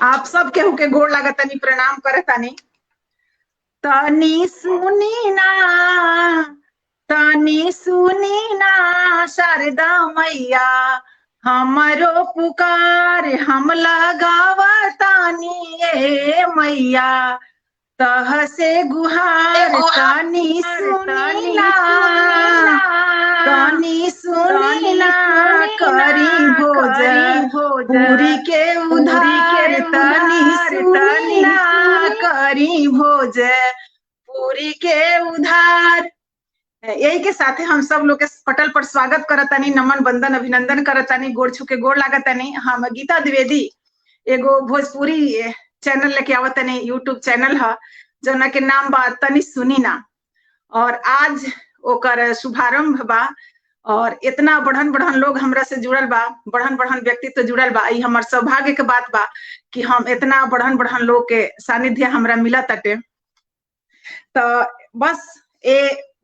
आप सब केहू के गोड़ लागतानी, प्रणाम करतानी। तनी सुनी ना शारदा मैया, हमरो पुकार हम लगावतानी ए मैया, तह से गुहार तनी सुनी ना करी भोज पूरी के उधार, तनी सुनी ना करी भोज पूरी के उधार। यही के साथे हम सब लोग के पटल पर स्वागत करतानी, नमन बंदन अभिनंदन करतानी, गोड़ छू के गोड़ लागतानी। हम गीता द्विवेदी एगो भोजपुरी चैनल लेके आवतानी, यूट्यूब चैनल है जना के नाम बा तनी सुनी ना। और आज ओकर शुभारंभ बा और इतना बढ़न बढ़न लोग हमरा से जुड़ल बा, बढ़न बढ़न व्यक्तित्व जुड़ल बा। ई हमार सौभाग्य के बात बा कि हम इतना बढ़न बढ़न लोग के सानिध्य हमरा मिला ताटे। तो बस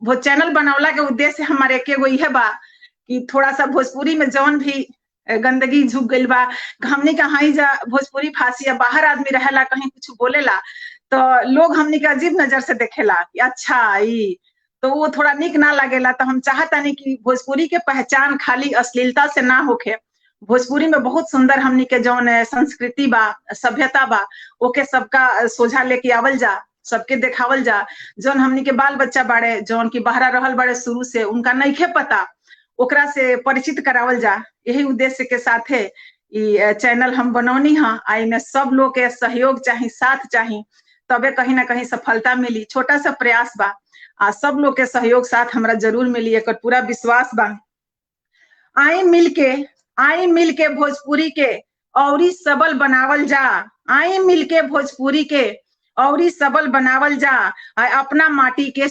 वो चैनल बनावला के उद्देश्य हमारे एक एगो इहे बा कि थोड़ा सा भोजपुरी में जौन भी गंदगी झुक गइल बा, हमनी का हाई जा भोजपुरी फांसी या बाहर आदमी रहेला कहीं कुछ बोलेला तो लोग हमनी का अजीब नजर से देखेला कि अच्छा ई तो वो थोड़ा निक ना लगेला। तो हम चाहतानी कि भोजपुरी के पहचान खाली अश्लीलता से ना होके, भोजपुरी में बहुत सुंदर हमनी के जौन संस्कृति बा, सभ्यता बा, ओके सबका सोझा लेके आवल जा, सबके देखावल जा। जौन हमनी के बाल बच्चा बाड़े जौन की बहरा रहल बाड़े शुरू से, उनका नइखे पता, ओकरा से परिचित करावल जा। यही उद्देश्य के साथे ई चैनल हम बनौनी है। आई में सब लोग के सहयोग चाही, साथ चाही, तबे कहीं ना कहीं सफलता मिली। छोटा सा प्रयास बा, सब लोग के सहयोग साथ हमरा जरूर मिली, एक पूरा विश्वास बा। आई मिल के भोजपुरी के औरी सबल बनावल जा, आई मिल के भोजपुरी के औरी सबल बनावल जा। अपना माटी के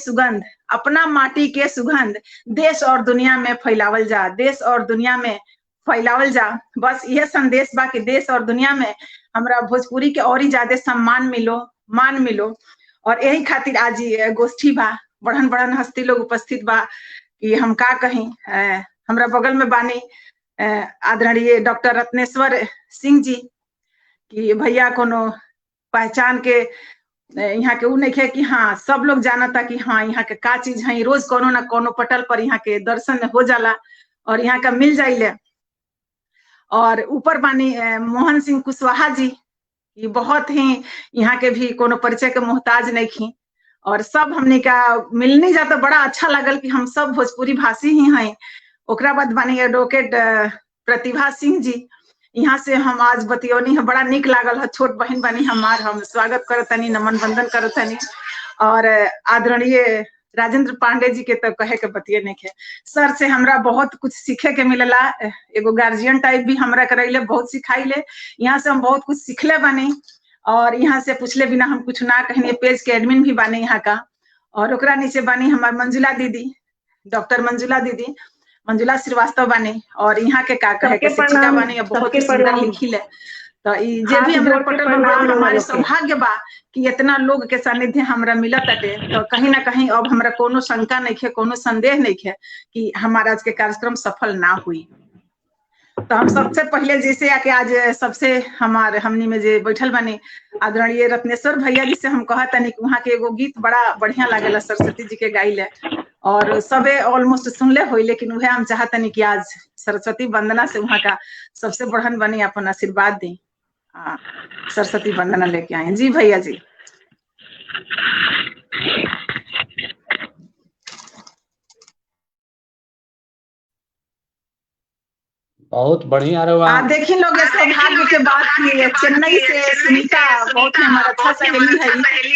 सुगंध देश और दुनिया में फैलावल जा, देश और दुनिया में फैलावल जा। बस यह संदेश बा कि देश और दुनिया में हमरा भोजपुरी के और ही ज्यादा सम्मान मिलो, मान मिलो। और यही खातिर आज गोष्ठी बा, बढ़न बढ़न हस्ती लोग उपस्थित बा कि हम का कहीं। हमरा बगल में बानी आदरणीय डॉक्टर रत्नेश्वर सिंह जी कि भैया कोनो पहचान के यहाँ के उ नहीं है कि हाँ सब लोग जानता कि हाँ यहाँ के का चीज है। रोज कोनो ना कोनो पटल पर यहाँ के दर्शन हो जाला और यहाँ का मिल जाइले। और ऊपर बानी मोहन सिंह कुशवाहा जी, ये बहुत ही यहाँ के भी कोनो परिचय के मोहताज नहीं थी। और सब हमने का मिलनी जाता बड़ा अच्छा लगल कि हम सब भोजपुरी भाषी ही हैं। ओकरा बाद बानी एडवोकेट प्रतिभा सिंह जी, यहाँ से हम आज बतियोनी है, बड़ा निक लागल है। छोट बहन बानी हमार, हम स्वागत करतनी, नमन बंदन करतनी। और आदरणीय राजेंद्र पांडे जी के तो कहे के बतिये नहीं है। सर से हमरा बहुत कुछ सीखे के मिलला, एगो गार्जियन टाइप भी हमरा करैले, बहुत सिखाइले। यहाँ से हम बहुत कुछ सीखले बानी और यहाँ से पूछले बिना हम कुछ ना कहने। पेज के एडमिन भी बानी यहाँ का। और ओकरा नीचे बानी हमार मंजुला दीदी, डॉक्टर मंजुला दीदी, मंजुला श्रीवास्तव बानी। और यहाँ के का कहे के शिक्षिका बानी, बहुत ही सुंदर लिखिले। तो जे भी हमरा पटल पर हमारे सौभाग्य बा कि इतना लोग के सानिध्य हमरा मिलत बाटे। तो कहीं ना कहीं अब हमरा कोनो शंका नहीं है, कोनो संदेह नहीं है कि हमारा आज के कार्यक्रम सफल ना हुई। तो हम सबसे पहले जैसे आके आज सबसे हमनी में जे बैठल बानी आदरणीय रत्नेश्वर भैया जी से हम कहतानी कि वहाँ के एगो गीत बड़ा बढ़िया लागेला, सरस्वती जी के गाइले और सबे ऑलमोस्ट सुनले हो, लेकिन वह हम चाहतनी कि आज सरस्वती वंदना से वहाँ का सबसे बढ़न बनी, अपन आशीर्वाद दी। सरस्वती वंदना लेके आए जी भैया जी। बहुत बढ़िया रहा। देखी लोग सौभाग्य के बात की चेन्नई से सुनीता बहुत ही हमारा अच्छा सहेली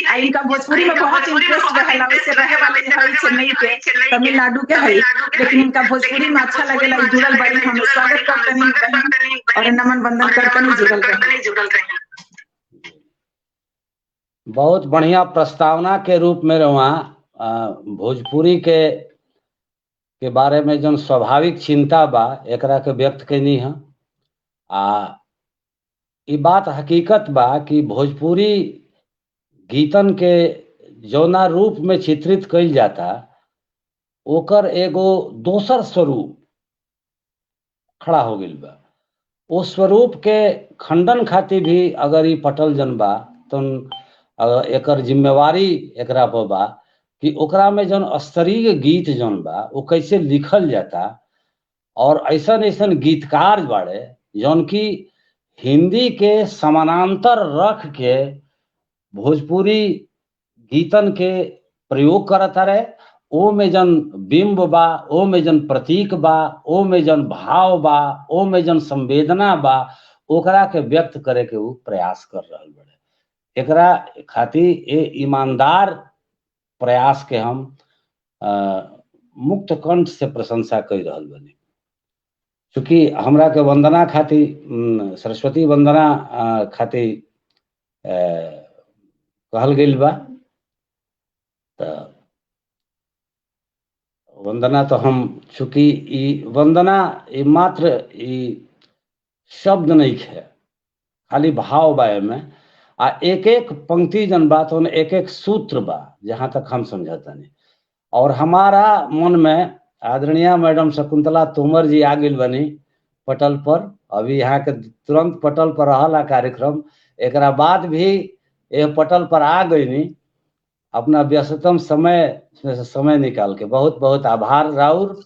है। इनका भोजपुरी में बहुत इंटरेस्ट रहेला, वैसे रहे वाले है चेन्नई के, तमिलनाडु के है, लेकिन इनका भोजपुरी में अच्छा लगेला, जुड़ल बड़ी। हम स्वागत करतनी और नमन बंदन करतनी, जुड़ल रहे। बहुत बढ़िया प्रस्तावना के रूप में रहा। भोजपुरी के बारे में जो स्वाभाविक चिंता बा एकरा के व्यक्त कैनी है। ये बात हकीकत बा कि भोजपुरी गीतन के जौना रूप में चित्रित कइल जाता, ओकर एगो दोसर स्वरूप खड़ा हो गइल बा। वो स्वरूप के खंडन खातिर भी अगर ये पटल जन बा तो एकर जिम्मेवारी एकरा पर बा कि ओकरा में जौन स्तरीय गीत जौन बा वो कैसे लिखल जाता, और ऐसन ऐसन गीतकार बाड़े जौन की हिंदी के समानांतर रख के भोजपुरी गीतन के प्रयोग करता रहे। ओ में जन बिंब बा, ओ में जन प्रतीक बा, ओ में जन भाव बा, ओ में जन संवेदना बा, ओकरा के व्यक्त करे के वो प्रयास कर रहल बड़े। एकरा खातिर ये ईमानदार प्रयास के हम मुक्त कंठ से प्रशंसा कर रहल बनी। चूंकि हमरा के वंदना खातिर सरस्वती वंदना खातिर कहल गई बा, तो वंदना तो हम चूंकि वंदना मात्र शब्द नहीं है, खाली भाव बा में, आ एक एक पंक्ति जन बा तो एक एक सूत्र बा, जहां तक हम समझता नहीं। और हमारा मन में आदरणीय मैडम शकुंतला तोमर जी आ गई बनी पटल पर, अभी यहाँ के तुरंत पटल पर रहा कार्यक्रम, एक बाद भी यह पटल पर आ गई नी अपना व्यस्ततम समय से समय निकाल के। बहुत बहुत आभार राउर।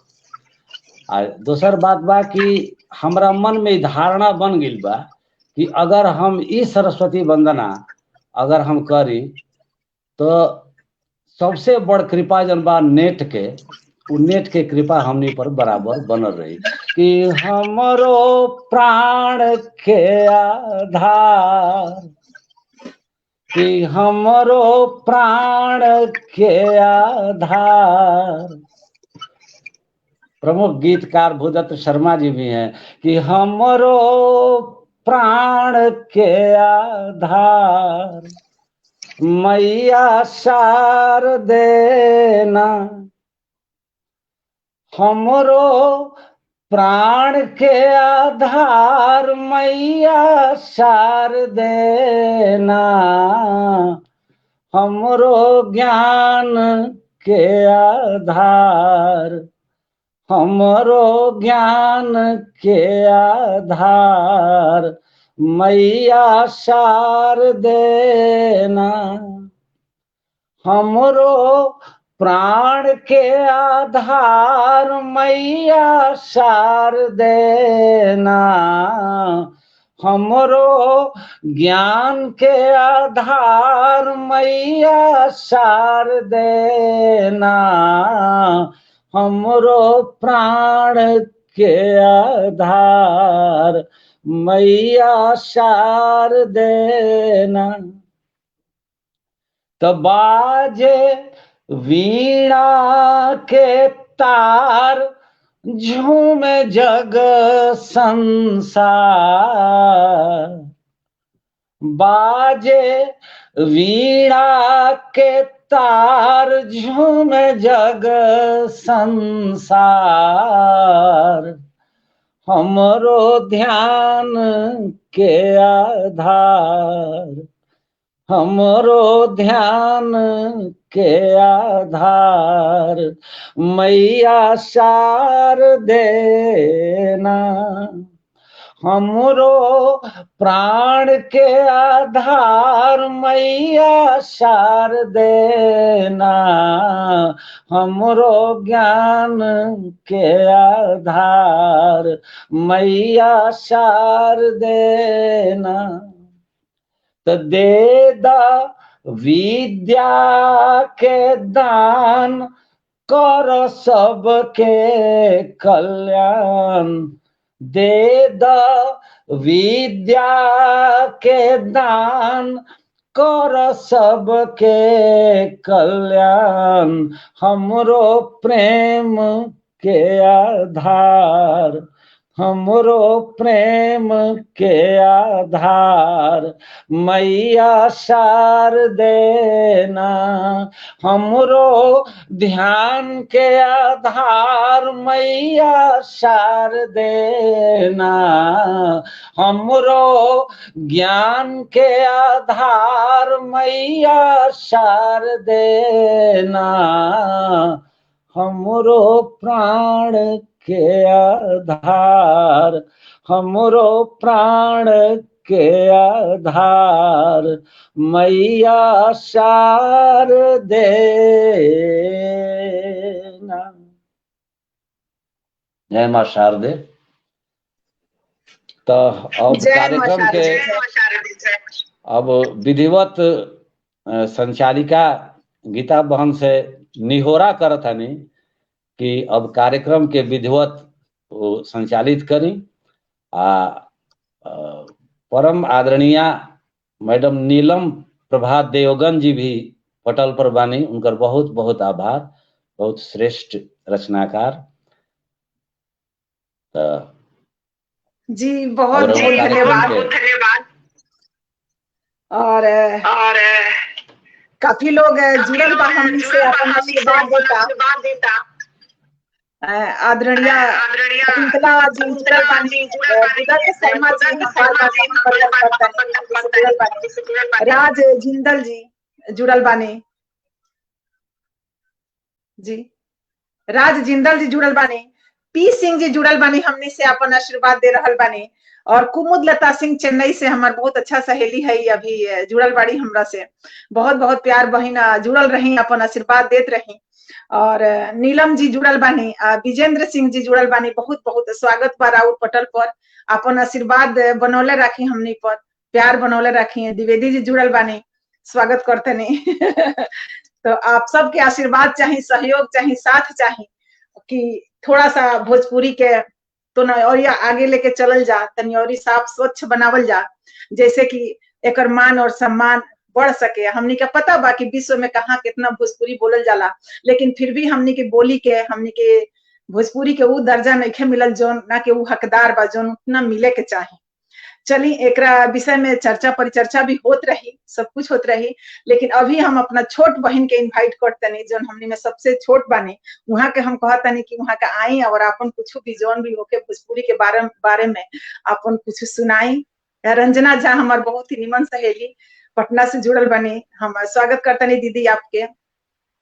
आ दोसर बात बा कि हमरा मन में धारणा बन गई बा कि अगर हम इस सरस्वती वंदना अगर हम करी तो सबसे बड़ कृपा जन बा नेट के, उ नेट के कृपा हमनी पर बराबर बनल रही कि हमरो प्राण के आधार, कि हमरो प्राण के आधार। प्रमुख गीतकार भूदत्त शर्मा जी भी हैं कि हमरो प्राण के आधार मैया शारदे ना, हमरो प्राण के आधार मैया शारदे ना, हमरो ज्ञान के आधार, हमरो ज्ञान के आधार मैया शारदे ना, हमरो प्राण के आधार मैया शारदे ना, हमरो ज्ञान के आधार मैया शारदे ना, हमरो प्राण के आधार मैया शारदे ना। तो बाजे वीणा के तार झूमे जग संसार, बाजे वीणा के तार झूमे जग संसार, हमरो ध्यान के आधार, हमरो ध्यान के आधार मैया शारदे ना, हमरो प्राण के आधार मैया शारदे ना, हमरो ज्ञान के आधार मैया शारदे ना। तो दे दा विद्या के दान कर सबके कल्याण, दे दा विद्या के दान कर सबके कल्याण, हमरो प्रेम के आधार, हमरो प्रेम के आधार मैया शारदे ना, हमरो ध्यान के आधार मैया शारदे ना, हमरो ज्ञान के आधार मैया शारदे ना, हमरो प्राण के आधार, हमरो प्राण के आधार, मैया शारदे ना। जय मां शारदे। तो अब कार्यक्रम के अब विधिवत संचालिका गीता बहन से निहोरा करत हनी कि अब कार्यक्रम के विधिवत संचालित करी। परम आदरणीय मैडम नीलम प्रभा देवगन जी भी पटल पर बानी, उनकर बहुत बहुत आभार, बहुत श्रेष्ठ रचनाकार। जी बहुत बहुत धन्यवाद। और काफी लोग जुड़ल बा हमसे अपन आशीर्वाद देता। आदरणीय कुंतला जी जुड़ल बानी, बुदक शर्मा जी हम बार-बार जुड़ल बानी, राज जिंदल जी जुड़ल बानी, जी राज जिंदल जी जुड़ल बानी, पी सिंह जी जुड़ल बानी, हमने से अपन आशीर्वाद दे रहल बानी। और कुमुद लता सिंह चेन्नई से हमार बहुत अच्छा सहेली है, अभी जुड़ल बाड़ी हमरा से। बहुत बहुत प्यार बहिन, जुड़ल रही, अपन आशीर्वाद देत रही। और नीलम जी जुड़ल बानी, विजेंद्र सिंह जी जुड़ल बानी, बहुत बहुत स्वागत बा राउर पटल पर। अपन आशीर्वाद बनौले रखी हमनी पर, प्यार बनौले रखी। द्विवेदी जी जुड़ल बानी, स्वागत करते नहीं तो आप सबके आशीर्वाद चाहिए, सहयोग चाहिए, साथ चाहिए कि थोड़ा सा भोजपुरी के तो न और या आगे लेके चलल जा, तनी और साफ स्वच्छ बनावल जा, जैसे कि एकर मान और सम्मान बढ़ सके। हमनी के पता बा कि विश्व में कहाँ कितना भोजपुरी बोलल जाला, लेकिन फिर भी हमनी के बोली के, हमनी के भोजपुरी के उ दर्जा नहीं मिलल जोन ना के उ हकदार बा, जोन उतना मिले के चाहे। चली एकरा विषय में चर्चा परिचर्चा भी होत रही, सब कुछ होत रही, लेकिन अभी हम अपना छोट बहन के इनवाइट करतनी, जोन हमनी में सबसे छोट बानी, वहां के हम कहतनी कि वहां का आई और अपन कुछ भी जोन भी होके भोजपुरी के बारे में अपन कुछ सुनाई। रंजना झा हमार बहुत ही निमन सहेली, पटना से जुड़ल बनी, हम स्वागत करतनी दीदी, आपके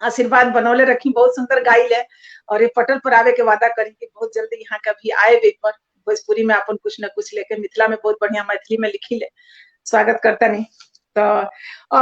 आशीर्वाद बनौले रखी, बहुत सुंदर गाइल है। और ये पटल पर आवे के वादा करी कि बहुत जल्दी यहाँ का भी आए पेपर, भोजपुरी में अपन कुछ न कुछ लेके, मिथिला में बहुत बढ़िया मैथिली में लिखी ले, स्वागत करता नहीं। तो अब